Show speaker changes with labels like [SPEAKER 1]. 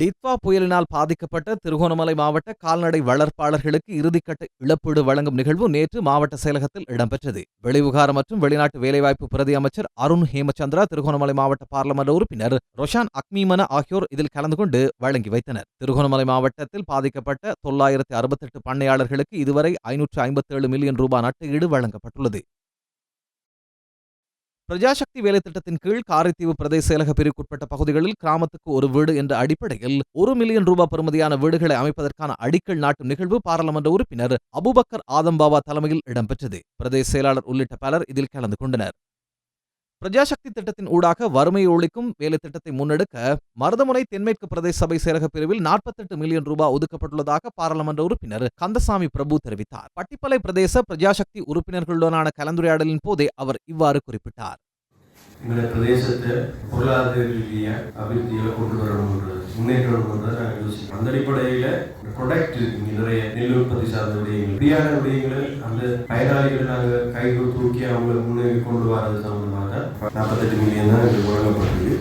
[SPEAKER 1] டித்வா புயலினால் பாதிக்கப்பட்ட திருகோணமலை மாவட்ட கால்நடை வளர்ப்பாளர்களுக்கு இறுதிக்கட்ட இழப்பீடு வழங்கும் நிகழ்வு நேற்று மாவட்ட செயலகத்தில் இடம்பெற்றது. வெளிவிகார மற்றும் வெளிநாட்டு வேலைவாய்ப்பு பிரதி அமைச்சர் அருண் ஹேமச்சந்திரா, திருகோணமலை மாவட்ட பாராளுமன்ற உறுப்பினர் ரொஷான் அக்மீமன ஆகியோர் இதில் கலந்து கொண்டு வழங்கி வைத்தனர். திருகோணமலை மாவட்டத்தில் பாதிக்கப்பட்ட 968 பண்ணையாளர்களுக்கு இதுவரை 557 மில்லியன் ரூபாய் நட்டஈடு வழங்கப்பட்டுள்ளது. பிரஜாசக்தி வேலைத்திட்டத்தின் கீழ் காரைதீவு பிரதேச செயலக பிரிவுக்குட்பட்ட பகுதிகளில் கிராமத்துக்கு ஒரு வீடு என்ற அடிப்படையில் 1 மில்லியன் ரூபாய் பெறுமதியான வீடுகளை அமைப்பதற்கான அடிக்கல் நாட்டும் நிகழ்வு பாராளுமன்ற உறுப்பினர் அபுபக்கர் ஆதம்பாவா தலைமையில் இடம்பெற்றது. பிரதேச செயலாளர் உள்ளிட்ட பலர் இதில் கலந்து கொண்டனர். பிரஜாசக்தி திட்டத்தின் ஊடாக வறுமையை ஒழிக்கும் வேலை திட்டத்தை முன்னெடுக்க மருதமுனை தென்மேற்கு பிரதேச சபை செயலக பிரிவில் 48 மில்லியன் ரூபாய் ஒதுக்கப்பட்டுள்ளதாக பாராளுமன்ற உறுப்பினர் கந்தசாமி பிரபு தெரிவித்தார். பட்டிப்பளை பிரதேச பிரஜாசக்தி உறுப்பினர்களுடனான கலந்துரையாடலின் போதே அவர் இவ்வாறு குறிப்பிட்டார்.
[SPEAKER 2] இந்த பிரதேசத்தை பொருளாதார ரீதிய அபிவிருத்தியை கொண்டு வரணும், முன்னேற்றம் நாங்கள் யோசிக்கிறோம். அந்த அடிப்படையில் ப்ரொடக்ட் இருக்கு, நிறைய நெல் உற்பத்தி சார்ந்த விடயங்கள், ஃப்ரீயான விடயங்களை அந்த பயனாளிகளை நாங்கள் கைகள் தூக்கி அவங்களை முன்னேறி கொண்டு வரது சம்பந்தமாக 48 மில்லியன் தான் எங்களுக்கு வழங்கப்பட்டது.